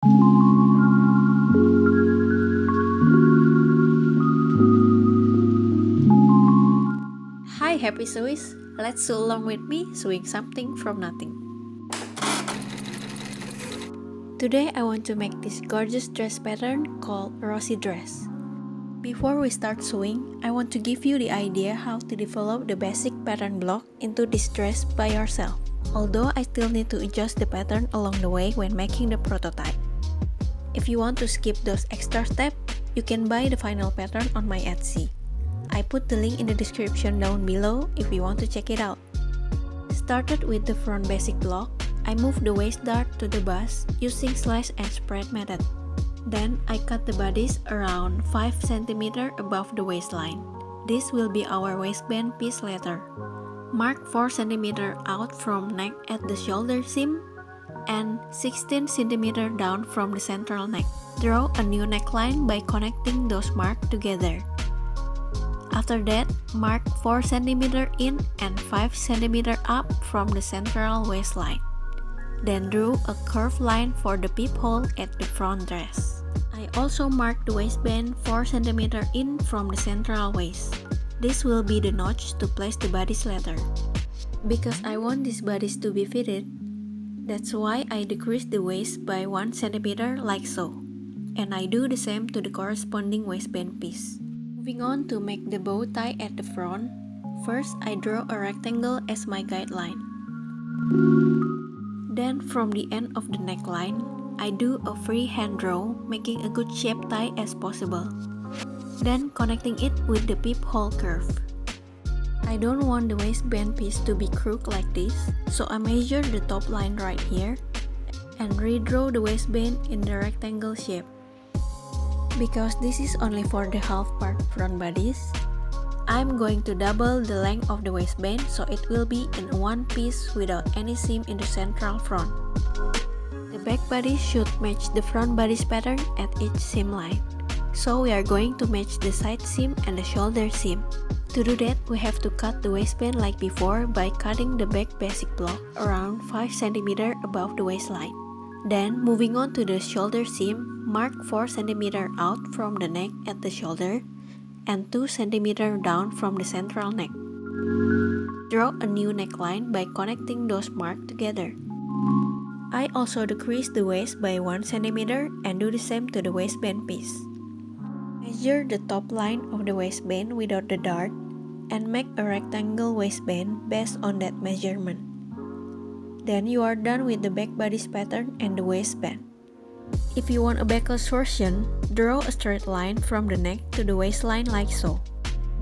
Hi Happy Sewists, let's sew along with me sewing something from nothing. Today I want to make this gorgeous dress pattern called Rosy Dress. Before we start sewing, I want to give you the idea how to develop the basic pattern block into this dress by yourself, although I still need to adjust the pattern along the way when making the prototype. If you want to skip those extra steps, you can buy the final pattern on my Etsy. I put the link in the description down below if you want to check it out. Started with the front basic block, I moved the waist dart to the bust using slash and spread method. Then I cut the bodice around 5 cm above the waistline. This will be our waistband piece later. Mark 4 cm out from neck at the shoulder seam and 16 cm down from the central neck. Draw a new neckline by connecting those marks together. After that, mark 4 cm in and 5 cm up from the central waistline. Then drew a curved line for the peephole at the front dress. I also marked the waistband 4 cm in from the central waist. This will be the notch to place the bodice later. Because I want this bodice to be fitted, that's why I decrease the waist by 1 cm like so. And I do the same to the corresponding waistband piece. Moving on to make the bow tie at the front, first I draw a rectangle as my guideline. Then from the end of the neckline, I do a freehand draw, making a good shape tie as possible. Then connecting it with the peephole curve. I don't want the waistband piece to be crooked like this, so I measure the top line right here and redraw the waistband in the rectangle shape. Because this is only for the half part front bodice, I'm going to double the length of the waistband so it will be in one piece without any seam in the central front. The back bodice should match the front bodice pattern at each seam line. So we are going to match the side seam and the shoulder seam. To do that, we have to cut the waistband like before by cutting the back basic block around 5 cm above the waistline. Then, moving on to the shoulder seam, mark 4 cm out from the neck at the shoulder and 2 cm down from the central neck. Draw a new neckline by connecting those marks together. I also decrease the waist by 1 cm and do the same to the waistband piece. Measure the top line of the waistband without the dart and make a rectangle waistband based on that measurement. Then you are done with the back bodice pattern and the waistband. If you want a backless version, draw a straight line from the neck to the waistline like so.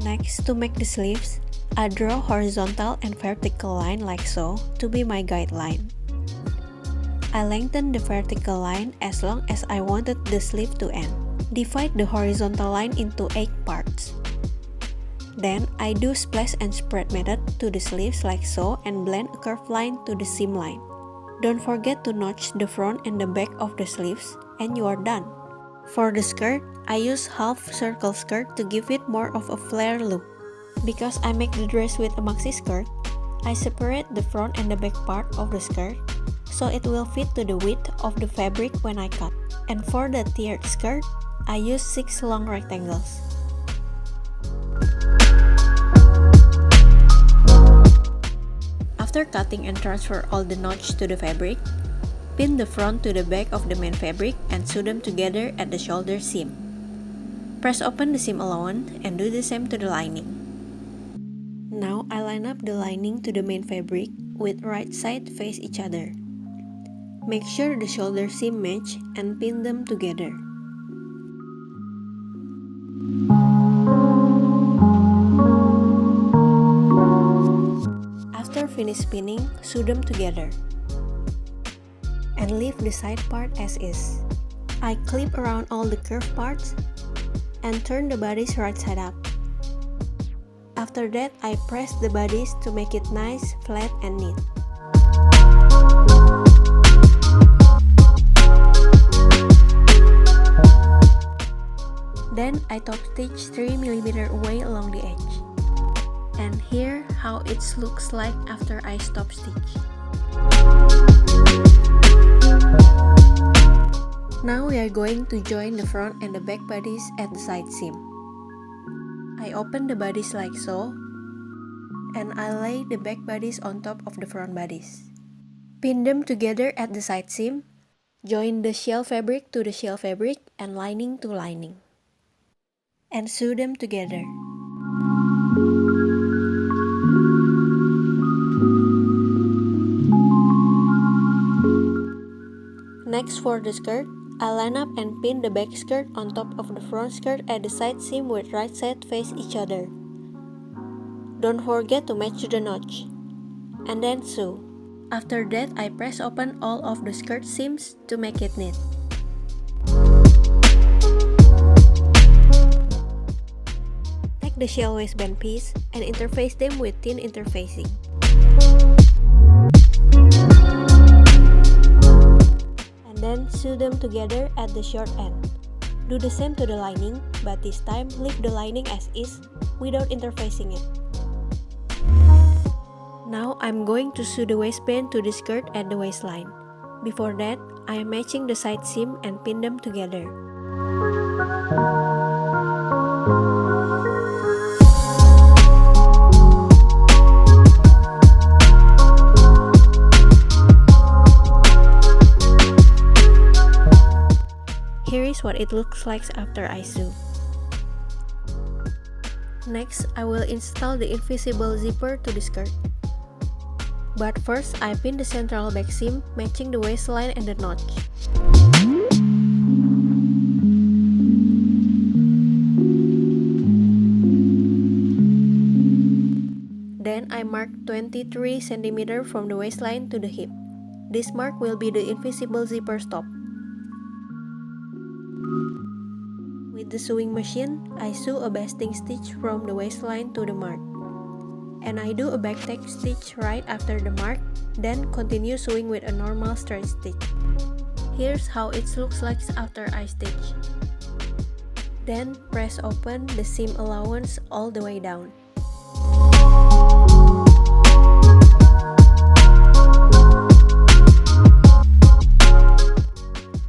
Next, to make the sleeves, I draw horizontal and vertical line like so to be my guideline. I lengthen the vertical line as long as I wanted the sleeve to end. Divide the horizontal line into 8 parts. Then, I do splash and spread method to the sleeves like so and blend a curved line to the seam line. Don't forget to notch the front and the back of the sleeves and you are done. For the skirt, I use half circle skirt to give it more of a flare look. Because I make the dress with a maxi skirt, I separate the front and the back part of the skirt so it will fit to the width of the fabric when I cut. And for the tiered skirt, I use 6 long rectangles. After cutting and transfer all the notch to the fabric, pin the front to the back of the main fabric and sew them together at the shoulder seam. Press open the seam alone and do the same to the lining. Now I line up the lining to the main fabric with right side face each other. Make sure the shoulder seam match and pin them together. After finish pinning, sew them together. And leave the side part as is. I clip around all the curved parts and turn the bodice right side up. After that, I press the bodice to make it nice, flat and neat. Then I top stitch 3 mm away along the edge. And here how it looks like after I stop stitch. Now we are going to join the front and the back bodice at the side seam. I open the bodice like so, and I lay the back bodice on top of the front bodice. Pin them together at the side seam, join the shell fabric to the shell fabric and lining to lining, and sew them together. Next, for the skirt, I line up and pin the back skirt on top of the front skirt at the side seam with right side face each other. Don't forget to match the notch, and then sew. After that, I press open all of the skirt seams to make it neat. Take the shell waistband piece and interface them with thin interfacing. Then sew them together at the short end. Do the same to the lining, but this time leave the lining as is without interfacing it. Now I'm going to sew the waistband to the skirt at the waistline. Before that, I am matching the side seam and pin them together. Here is what it looks like after I sew. Next, I will install the invisible zipper to the skirt. But first, I pin the central back seam, matching the waistline and the notch. Then I mark 23 cm from the waistline to the hip. This mark will be the invisible zipper stop. With the sewing machine, I sew a basting stitch from the waistline to the mark. And I do a backtack stitch right after the mark, then continue sewing with a normal straight stitch. Here's how it looks like after I stitch. Then press open the seam allowance all the way down.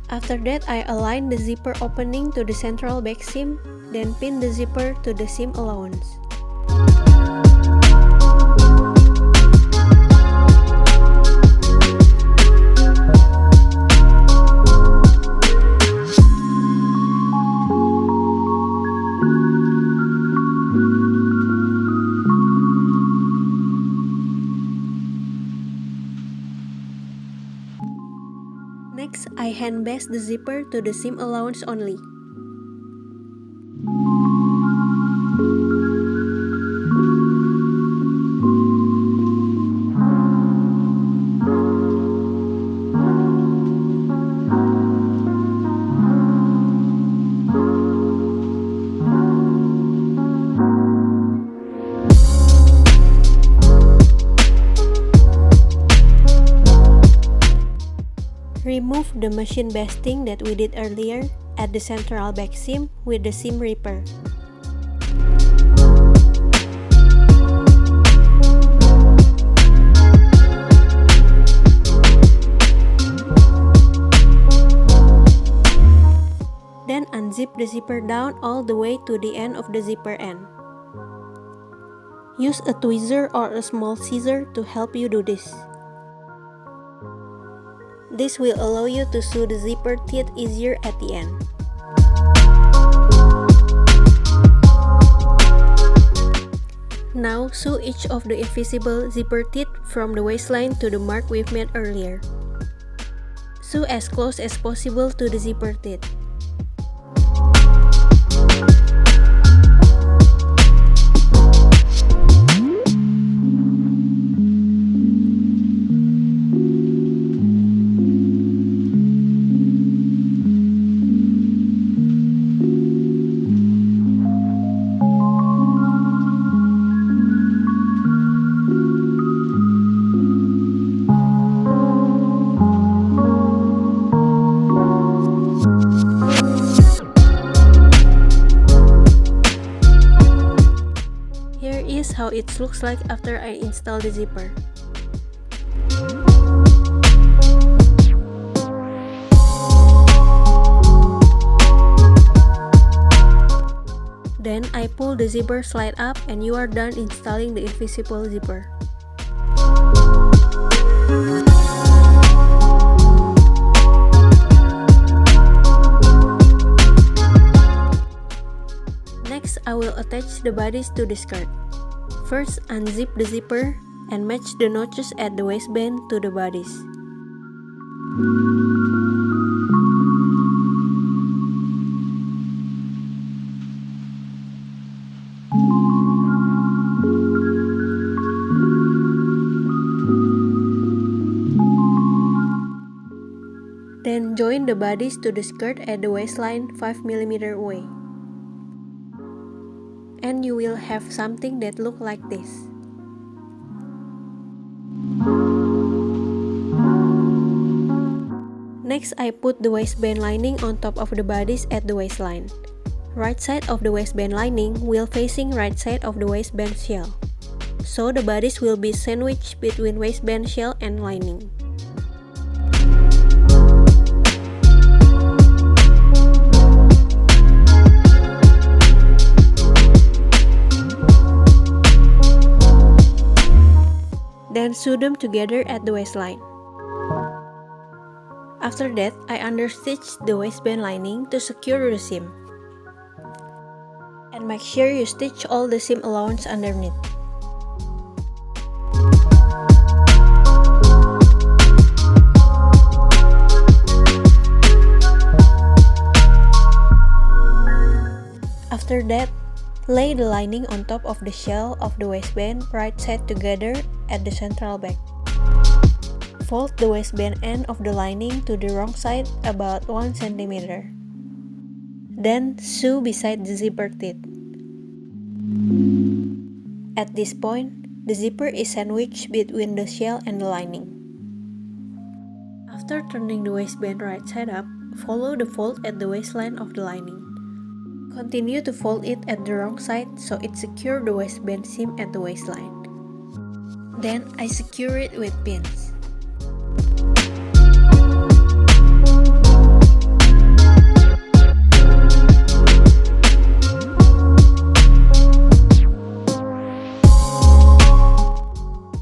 After that, I align the zipper opening to the central back seam, then pin the zipper to the seam allowance. Next, I hand baste the zipper to the seam allowance only. Remove the machine basting that we did earlier at the central back seam with the seam ripper. Then unzip the zipper down all the way to the end of the zipper end. Use a tweezer or a small scissor to help you do this. This will allow you to sew the zipper teeth easier at the end. Now sew each of the invisible zipper teeth from the waistline to the mark we've made earlier. Sew as close as possible to the zipper teeth. How it looks like after I install the zipper. I pull the zipper slide up and you are done installing the invisible zipper. Next, I will attach the bodice to the skirt. First, unzip the zipper and match the notches at the waistband to the bodice. Then join the bodice to the skirt at the waistline 5mm away. And you will have something that looks like this. Next, I put the waistband lining on top of the bodice at the waistline. Right side of the waistband lining will facing right side of the waistband shell. So the bodice will be sandwiched between waistband shell and lining. Then sew them together at the waistline. After that, I understitch the waistband lining to secure the seam. And make sure you stitch all the seam allowance underneath. After that, lay the lining on top of the shell of the waistband right side together at the central back. Fold the waistband end of the lining to the wrong side about 1 cm. Then sew beside the zipper teeth. At this point, the zipper is sandwiched between the shell and the lining. After turning the waistband right side up, follow the fold at the waistline of the lining. Continue to fold it at the wrong side so it secures the waistband seam at the waistline. Then I secure it with pins.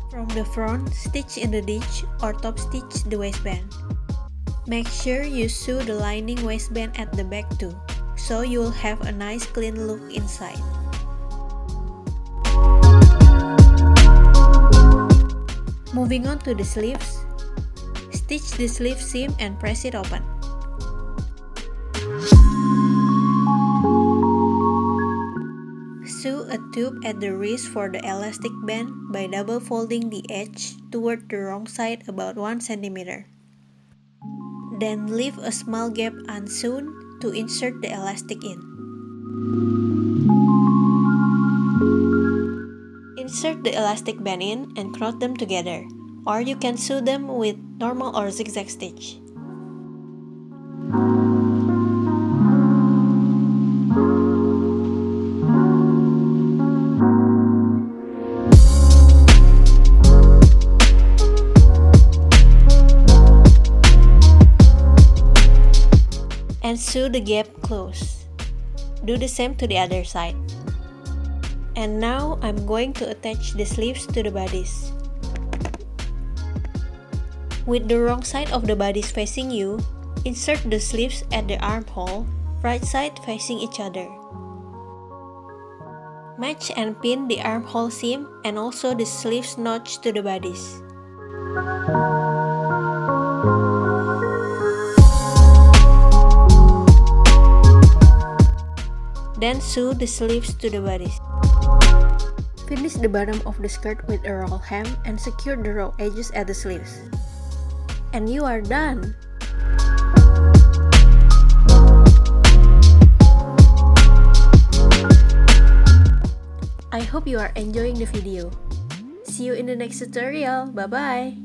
From the front, stitch in the ditch or top stitch the waistband. Make sure you sew the lining waistband at the back too, so you will have a nice clean look inside. Moving on to the sleeves, stitch the sleeve seam and press it open. Sew a tube at the wrist for the elastic band by double folding the edge toward the wrong side about 1 cm. Then leave a small gap unsewn to insert the elastic in. Insert the elastic band in and crochet them together, or you can sew them with normal or zigzag stitch. And sew the gap close. Do the same to the other side. And now I'm going to attach the sleeves to the bodice. With the wrong side of the bodice facing you, insert the sleeves at the armhole, right side facing each other. Match and pin the armhole seam and also the sleeves notch to the bodice. Then sew the sleeves to the bodice. Finish the bottom of the skirt with a roll hem and secure the raw edges at the sleeves. And you are done! I hope you are enjoying the video. See you in the next tutorial. Bye bye!